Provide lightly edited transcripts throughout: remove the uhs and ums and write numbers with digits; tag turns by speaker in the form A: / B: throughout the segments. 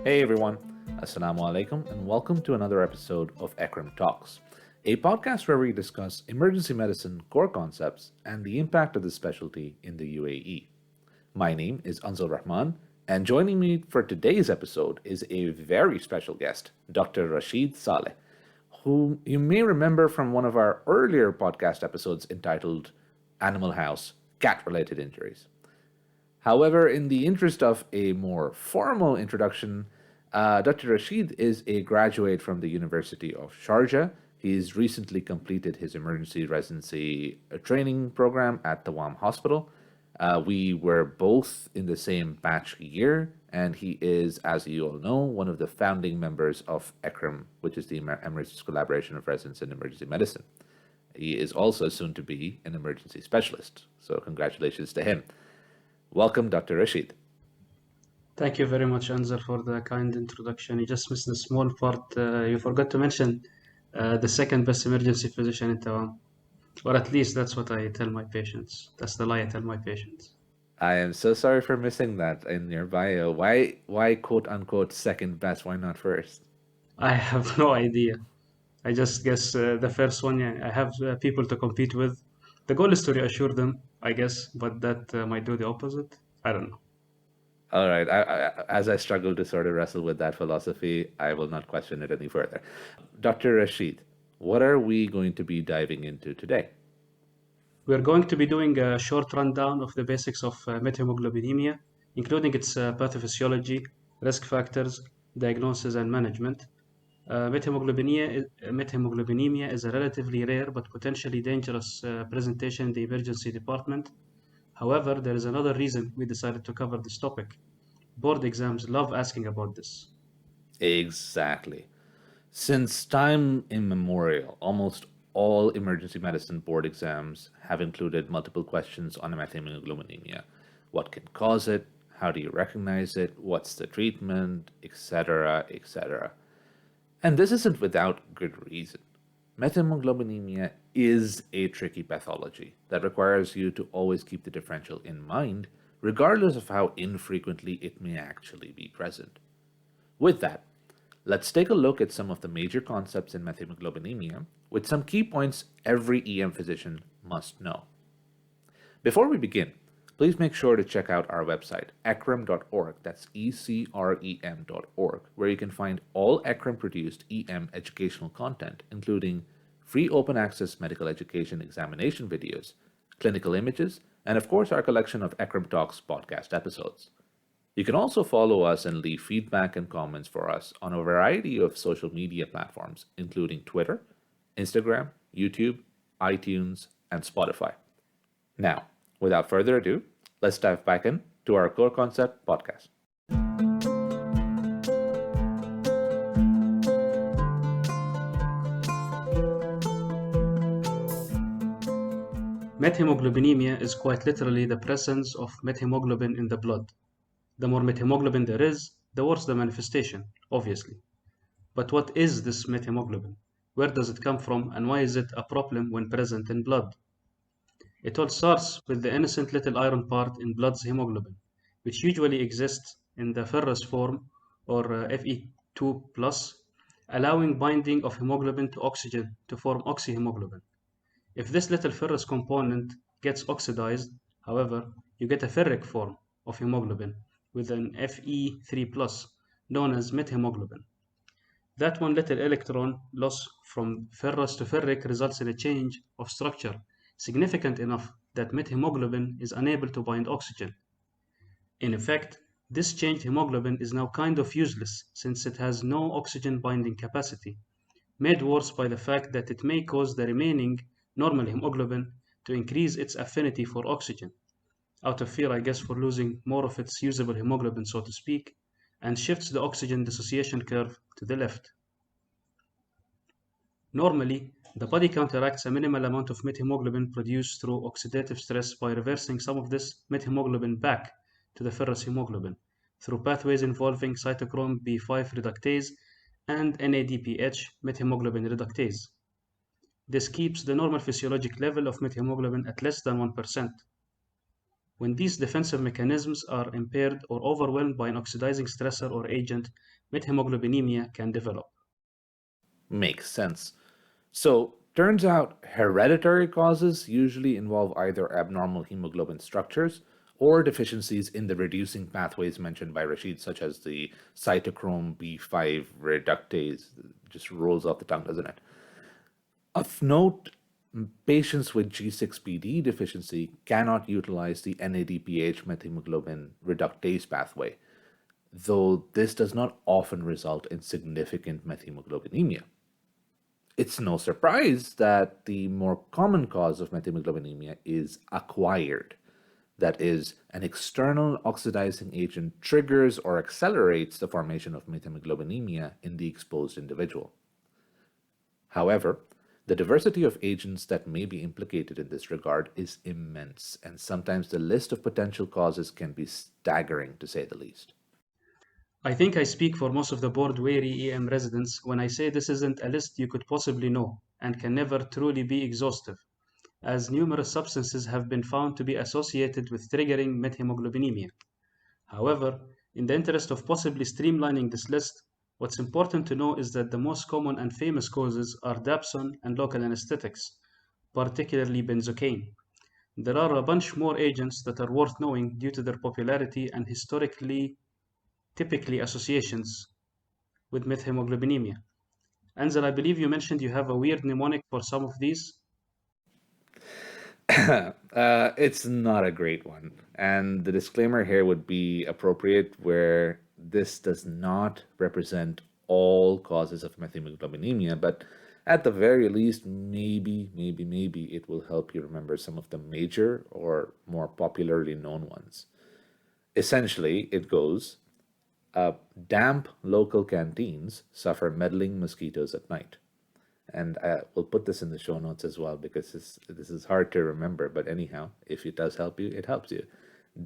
A: Hey everyone, Assalamu alaikum, and welcome to another episode of ECREMtalks, a podcast where we discuss emergency medicine core concepts and the impact of this specialty in the UAE. My name is Anzal Rehman, and joining me for today's episode is a very special guest, Dr. Elrasheed Salih, whom you may remember from one of our earlier podcast episodes entitled Animal House Cat Related Injuries. However, in the interest of a more formal introduction, Dr. Rashid is a graduate from the University of Sharjah. He's recently completed his emergency residency training program at Tawam Hospital. We were both in the same batch year, and he is, as you all know, one of the founding members of ECREM, which is the Emirates Collaboration of Residents in Emergency Medicine. He is also soon to be an emergency specialist, so congratulations to him. Welcome, Dr. Rashid.
B: Thank you very much, Anzal, for the kind introduction. You just missed a small part. You forgot to mention the second best emergency physician in Tawam. Or at least that's what I tell my patients. That's the lie I tell my patients.
A: I am so sorry for missing that in your bio. Why quote unquote second best? Why not first?
B: I have no idea. I just guess the first one, yeah, I have people to compete with. The goal is to reassure them, I guess, but that might do the opposite. I don't know.
A: All right. As I struggle to sort of wrestle with that philosophy, I will not question it any further. Dr. Rashid, what are we going to be diving into today?
B: We're going to be doing a short rundown of the basics of methemoglobenemia, including its pathophysiology, risk factors, diagnosis, and management. Methemoglobenemia is a relatively rare but potentially dangerous presentation in the emergency department. However, there is another reason we decided to cover this topic. Board exams love asking about this.
A: Exactly. Since time immemorial, almost all emergency medicine board exams have included multiple questions on methemoglobenemia. What can cause it? How do you recognize it? What's the treatment? Etc., etc. And this isn't without good reason. Methemoglobenemia is a tricky pathology that requires you to always keep the differential in mind, regardless of how infrequently it may actually be present. With that, let's take a look at some of the major concepts in methemoglobenemia with some key points every EM physician must know. Before we begin, please make sure to check out our website, ecrem.org, that's ECREM.org, where you can find all ECREM-produced EM educational content, including free open access medical education examination videos, clinical images, and of course our collection of ECREMtalks podcast episodes. You can also follow us and leave feedback and comments for us on a variety of social media platforms, including Twitter, Instagram, YouTube, iTunes, and Spotify. Now, without further ado, let's dive back into our core concept podcast.
B: Methemoglobenemia is quite literally the presence of methemoglobin in the blood. The more methemoglobin there is, the worse the manifestation, obviously. But what is this methemoglobin? Where does it come from, and why is it a problem when present in blood? It all starts with the innocent little iron part in blood's hemoglobin, which usually exists in the ferrous form or Fe2+, allowing binding of hemoglobin to oxygen to form oxyhemoglobin. If this little ferrous component gets oxidized, however, you get a ferric form of hemoglobin with an Fe3+, known as methemoglobin. That one little electron loss from ferrous to ferric results in a change of structure significant enough that methemoglobin is unable to bind oxygen. In effect, this changed hemoglobin is now kind of useless since it has no oxygen binding capacity, made worse by the fact that it may cause the remaining normal hemoglobin to increase its affinity for oxygen, out of fear, I guess, for losing more of its usable hemoglobin, so to speak, and shifts the oxygen dissociation curve to the left. Normally, the body counteracts a minimal amount of methemoglobin produced through oxidative stress by reversing some of this methemoglobin back to the ferrous hemoglobin through pathways involving cytochrome B5 reductase and NADPH methemoglobin reductase. This keeps the normal physiologic level of methemoglobin at less than 1%. When these defensive mechanisms are impaired or overwhelmed by an oxidizing stressor or agent, methemoglobinemia can develop.
A: Makes sense. So, turns out hereditary causes usually involve either abnormal hemoglobin structures or deficiencies in the reducing pathways mentioned by Rashid, such as the cytochrome B5 reductase. Just rolls off the tongue, doesn't it? Of note, patients with G6PD deficiency cannot utilize the NADPH methemoglobin reductase pathway, though this does not often result in significant methemoglobinemia. It's no surprise that the more common cause of methemoglobinemia is acquired. That is, an external oxidizing agent triggers or accelerates the formation of methemoglobinemia in the exposed individual. However, the diversity of agents that may be implicated in this regard is immense, and sometimes the list of potential causes can be staggering, to say the least.
B: I think I speak for most of the board-weary EM residents when I say this isn't a list you could possibly know and can never truly be exhaustive, as numerous substances have been found to be associated with triggering methemoglobinemia. However, in the interest of possibly streamlining this list, what's important to know is that the most common and famous causes are dapsone and local anesthetics, particularly benzocaine. There are a bunch more agents that are worth knowing due to their popularity and typically associations with methemoglobinemia. Anzal, I believe you mentioned you have a weird mnemonic for some of these.
A: It's not a great one. And the disclaimer here would be appropriate where this does not represent all causes of methemoglobinemia, but at the very least, maybe it will help you remember some of the major or more popularly known ones. Essentially, it goes damp local canteens suffer meddling mosquitoes at night. And we'll put this in the show notes as well because this is hard to remember. But anyhow, if it does help you, it helps you.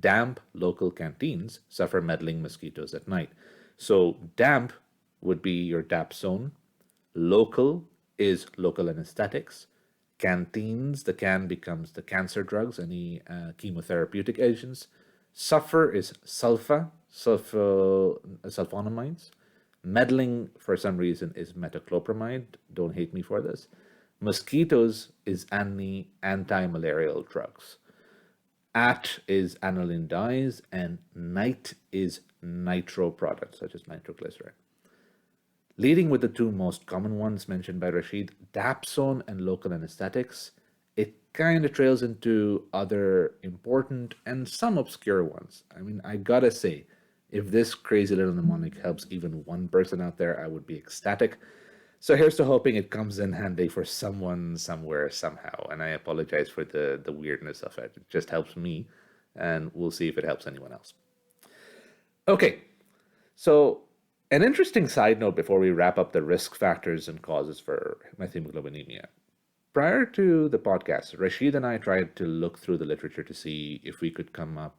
A: Damp local canteens suffer meddling mosquitoes at night. So damp would be your dapsone. Local is local anesthetics. Canteens, the can becomes the cancer drugs, any chemotherapeutic agents. Suffer is sulfonamides. Meddling, for some reason, is metoclopramide. Don't hate me for this. Mosquitoes is anti-malarial drugs. At is aniline dyes, and night is nitro products, such as nitroglycerin. Leading with the two most common ones mentioned by Rashid, dapsone and local anesthetics, it kind of trails into other important and some obscure ones. I mean, I gotta say, if this crazy little mnemonic helps even one person out there, I would be ecstatic. So here's to hoping it comes in handy for someone, somewhere, somehow. And I apologize for the weirdness of it. It just helps me, and we'll see if it helps anyone else. Okay, so an interesting side note before we wrap up the risk factors and causes for methemoglobinemia. Prior to the podcast, Rashid and I tried to look through the literature to see if we could come up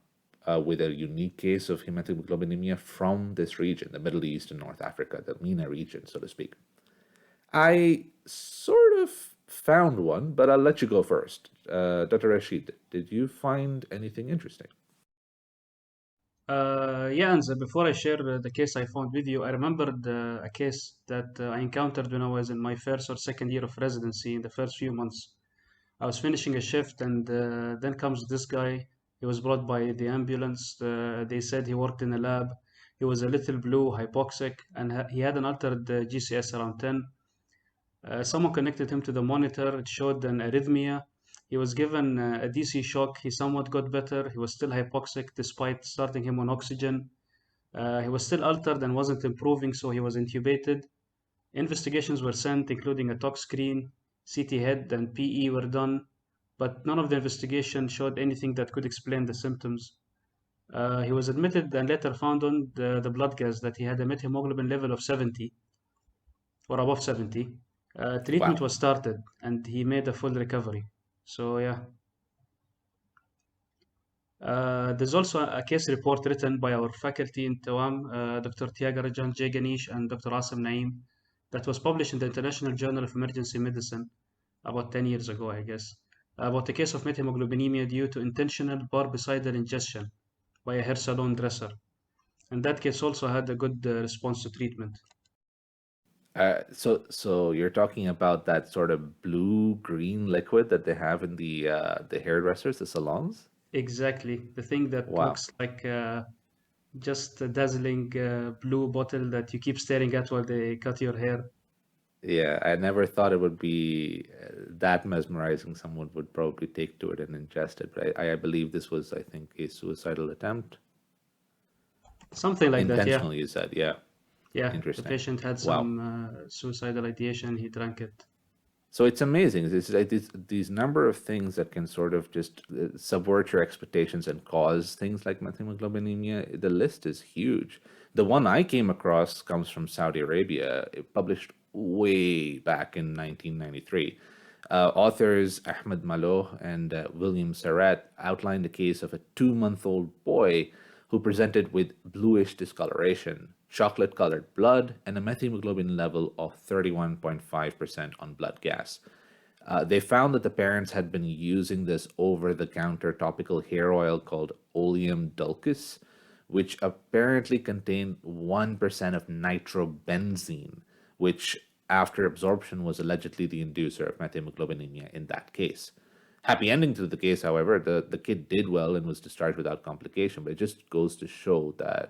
A: with a unique case of hemoglobinemia from this region, the Middle East and North Africa, the MENA region, so to speak. I sort of found one, but I'll let you go first. Dr. Rashid, did you find anything interesting?
B: Yeah, Anza, before I share the case I found with you, I remembered a case that I encountered when I was in my first or second year of residency in the first few months. I was finishing a shift, and then comes this guy. He was brought by the ambulance. They said he worked in a lab. He was a little blue, hypoxic, and he had an altered GCS around 10. Someone connected him to the monitor. It showed an arrhythmia. He was given a DC shock. He somewhat got better. He was still hypoxic despite starting him on oxygen. He was still altered and wasn't improving, so he was intubated. Investigations were sent, including a tox screen, CT head, and PE were done, but none of the investigation showed anything that could explain the symptoms. He was admitted and later found on the blood gas that he had a methemoglobin level of 70 or above 70. Treatment
A: Wow.
B: was started and he made a full recovery. So, yeah. There's also a case report written by our faculty in Tawam, Dr. Tiagarajan Jaganish and Dr. Asim Naim, that was published in the International Journal of Emergency Medicine about 10 years ago, I guess. about a case of methemoglobinemia due to intentional barbicide ingestion by a hair salon dresser. And that case also had a good response to treatment.
A: So you're talking about that sort of blue-green liquid that they have in the hairdressers, the salons?
B: Exactly, the thing that
A: Wow.
B: looks like just a dazzling blue bottle that you keep staring at while they cut your hair.
A: Yeah, I never thought it would be that mesmerizing. Someone would probably take to it and ingest it, but I believe this was, I think, a suicidal attempt.
B: Something like that, yeah.
A: Intentionally, you said, yeah.
B: Yeah, the
A: Interesting.
B: patient had
A: Wow.
B: some suicidal ideation, he drank it.
A: So it's amazing. It's like these number of things that can sort of just subvert your expectations and cause things like methemoglobinemia. The list is huge. The one I came across comes from Saudi Arabia. It published way back in 1993. Authors Ahmed Malo and William Serrat outlined the case of a 2-month-old boy who presented with bluish discoloration, chocolate colored blood, and a methemoglobin level of 31.5% on blood gas. They found that the parents had been using this over the counter topical hair oil called Oleum dulcis, which apparently contained 1% of nitrobenzene, which after absorption was allegedly the inducer of methemoglobinemia in that case. Happy ending to the case, however, the kid did well and was discharged without complication, but it just goes to show that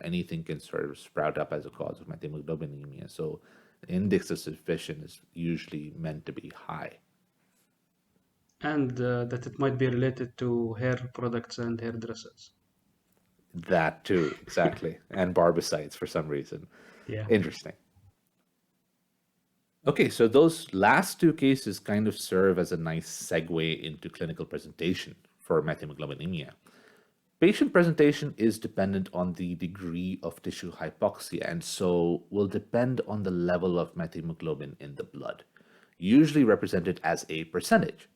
A: anything can sort of sprout up as a cause of methemoglobinemia. So the index of suspicion is usually meant to be high.
B: And that it might be related to hair products and hairdressers.
A: That too, exactly. And barbicides for some reason.
B: Yeah.
A: Interesting. Okay, so those last two cases kind of serve as a nice segue into clinical presentation for methemoglobinemia. Patient presentation is dependent on the degree of tissue hypoxia and so will depend on the level of methemoglobin in the blood, usually represented as a percentage.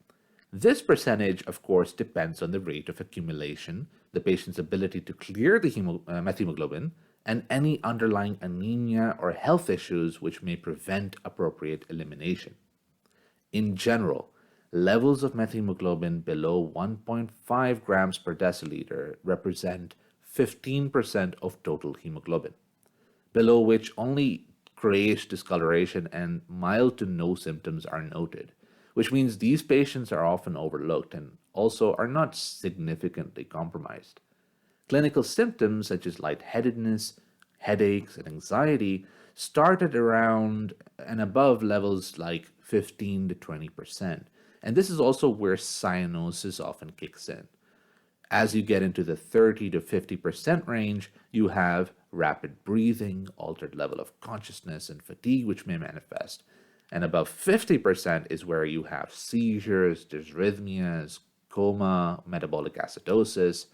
A: This percentage, of course, depends on the rate of accumulation, the patient's ability to clear the methemoglobin, and any underlying anemia or health issues which may prevent appropriate elimination. In general, levels of methemoglobin below 1.5 grams per deciliter represent 15% of total hemoglobin, below which only grayish discoloration and mild to no symptoms are noted, which means these patients are often overlooked and also are not significantly compromised. Clinical symptoms such as lightheadedness, headaches, and anxiety start at around and above levels like 15 to 20%. And this is also where cyanosis often kicks in. As you get into the 30 to 50% range, you have rapid breathing, altered level of consciousness, and fatigue, which may manifest. And above 50% is where you have seizures, dysrhythmias, coma, metabolic acidosis.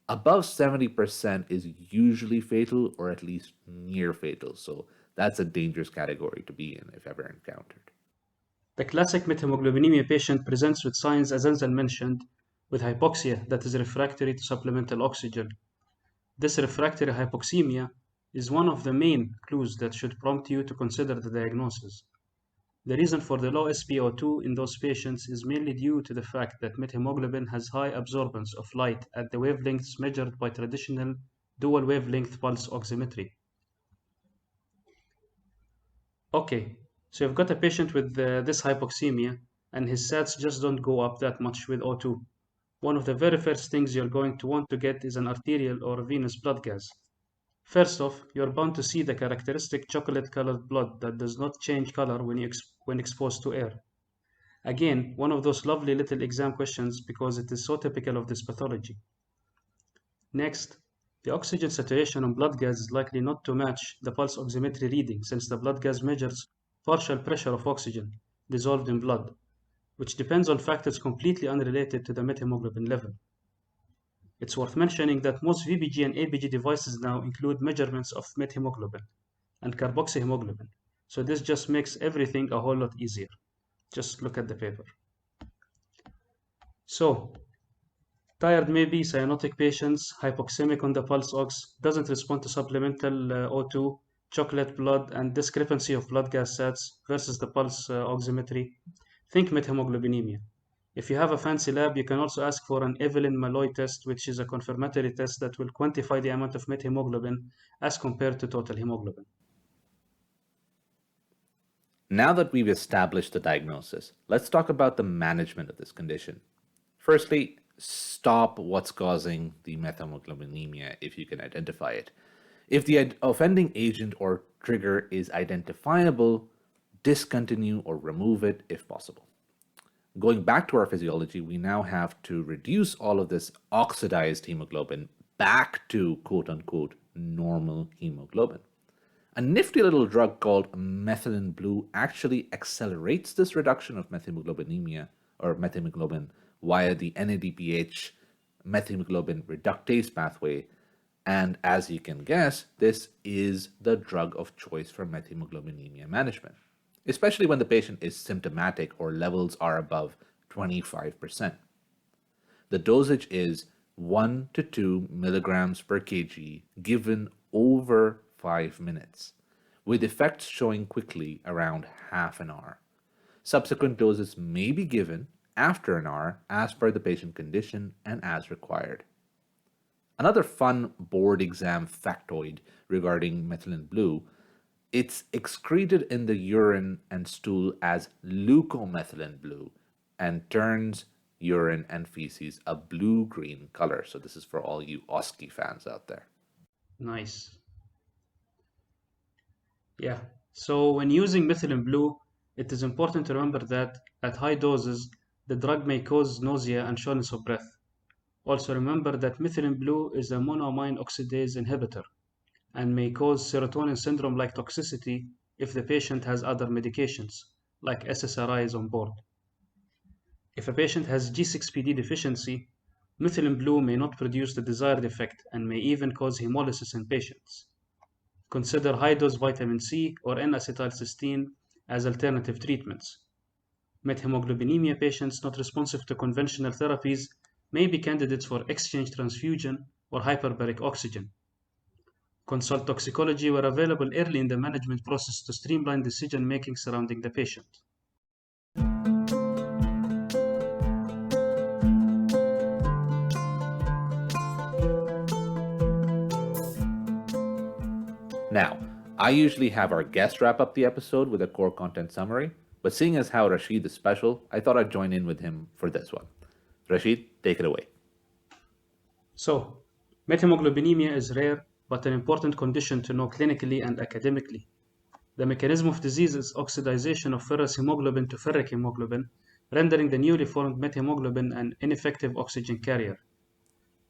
A: Above 70% is usually fatal or at least near fatal. So that's a dangerous category to be in if ever encountered.
B: The classic methemoglobinemia patient presents with signs, as Anzal mentioned, with hypoxia that is refractory to supplemental oxygen. This refractory hypoxemia is one of the main clues that should prompt you to consider the diagnosis. The reason for the low SpO2 in those patients is mainly due to the fact that methemoglobin has high absorbance of light at the wavelengths measured by traditional dual wavelength pulse oximetry. Okay, so you've got a patient with this hypoxemia and his sats just don't go up that much with O2. One of the very first things you're going to want to get is an arterial or venous blood gas. First off, you're bound to see the characteristic chocolate-colored blood that does not change color when exposed to air. Again, one of those lovely little exam questions because it is so typical of this pathology. Next, the oxygen saturation on blood gas is likely not to match the pulse oximetry reading since the blood gas measures partial pressure of oxygen dissolved in blood, which depends on factors completely unrelated to the methemoglobin level. It's worth mentioning that most VBG and ABG devices now include measurements of methemoglobin and carboxyhemoglobin, so this just makes everything a whole lot easier. Just look at the paper. So, tired maybe, cyanotic patients, hypoxemic on the pulse ox, doesn't respond to supplemental O2, chocolate blood, and discrepancy of blood gas sats versus the pulse oximetry. Think methemoglobenemia. If you have a fancy lab, you can also ask for an Evelyn Malloy test, which is a confirmatory test that will quantify the amount of methemoglobin as compared to total hemoglobin.
A: Now that we've established the diagnosis, let's talk about the management of this condition. Firstly, stop what's causing the methemoglobenemia if you can identify it. If the offending agent or trigger is identifiable, discontinue or remove it if possible. Going back to our physiology, we now have to reduce all of this oxidized hemoglobin back to quote unquote normal hemoglobin. A nifty little drug called methylene blue actually accelerates this reduction of methemoglobenemia or methemoglobin via the NADPH methemoglobin reductase pathway. And as you can guess, this is the drug of choice for methemoglobenemia management, especially when the patient is symptomatic or levels are above 25%. The dosage is 1 to 2 milligrams per kg given over 5 minutes, with effects showing quickly around half an hour. Subsequent doses may be given after an hour as per the patient condition and as required. Another fun board exam factoid regarding methylene blue: it's excreted in the urine and stool as leukomethylene blue and turns urine and feces a blue-green color. So this is for all you OSCE fans out there.
B: Nice. Yeah. So when using methylene blue, it is important to remember that at high doses, the drug may cause nausea and shortness of breath. Also remember that methylene blue is a monoamine oxidase inhibitor and may cause serotonin syndrome-like toxicity if the patient has other medications, like SSRIs on board. If a patient has G6PD deficiency, methylene blue may not produce the desired effect and may even cause hemolysis in patients. Consider high-dose vitamin C or N-acetylcysteine as alternative treatments. Methemoglobenemia patients not responsive to conventional therapies may be candidates for exchange transfusion or hyperbaric oxygen. Consult toxicology were available early in the management process to streamline decision-making surrounding the patient.
A: Now, I usually have our guest wrap up the episode with a core content summary, but seeing as how Rashid is special, I thought I'd join in with him for this one. Rashid, take it away.
B: So, methemoglobenemia is rare but an important condition to know clinically and academically. The mechanism of disease is oxidation of ferrous hemoglobin to ferric hemoglobin, rendering the newly formed methemoglobin an ineffective oxygen carrier.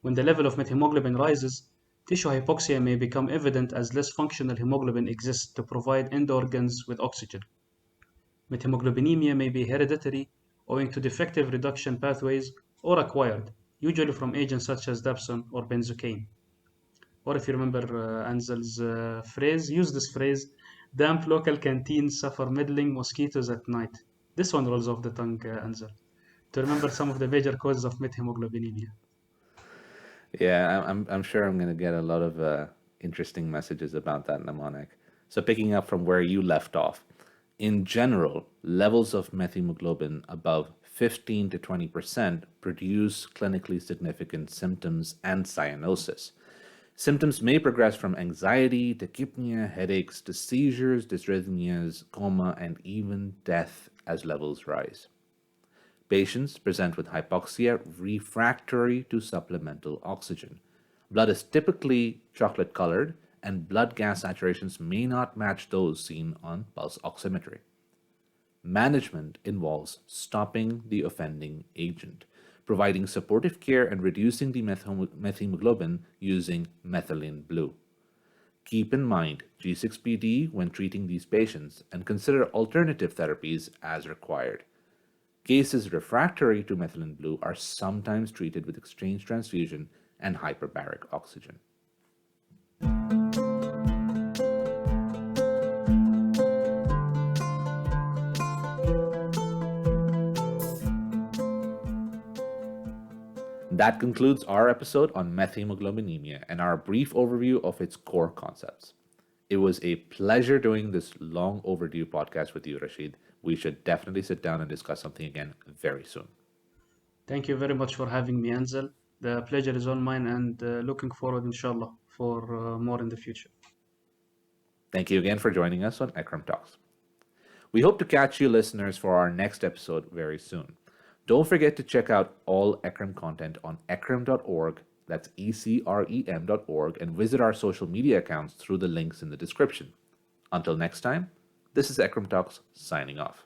B: When the level of methemoglobin rises, tissue hypoxia may become evident as less functional hemoglobin exists to provide end organs with oxygen. Methemoglobenemia may be hereditary owing to defective reduction pathways or acquired, usually from agents such as dapsone or benzocaine. Or if you remember Anzal's phrase, use this phrase: damp local canteens suffer meddling mosquitoes at night. This one rolls off the tongue, Anzal, to remember some of the major causes of methemoglobenemia.
A: Yeah, I'm sure I'm going to get a lot of interesting messages about that mnemonic. So picking up from where you left off, in general, levels of methemoglobin above 15 to 20% produce clinically significant symptoms and cyanosis. Symptoms may progress from anxiety, tachypnea, headaches, to seizures, dysrhythmias, coma, and even death as levels rise. Patients present with hypoxia refractory to supplemental oxygen. Blood is typically chocolate colored, and blood gas saturations may not match those seen on pulse oximetry. Management involves stopping the offending agent, providing supportive care, and reducing the methemoglobin using methylene blue. Keep in mind G6PD when treating these patients and consider alternative therapies as required. Cases refractory to methylene blue are sometimes treated with exchange transfusion and hyperbaric oxygen. That concludes our episode on methemoglobenemia and our brief overview of its core concepts. It was a pleasure doing this long overdue podcast with you, Rashid, We should definitely sit down and discuss something again very soon.
B: Thank you very much for having me, Anzal. The pleasure is all mine, and looking forward, inshallah, for more in the future.
A: Thank you again for joining us on ECREMtalks. We hope to catch you listeners for our next episode very soon. Don't forget to check out all ECREM content on ecrem.org, that's ECREM.org, and visit our social media accounts through the links in the description. Until next time, this is ECREMtalks signing off.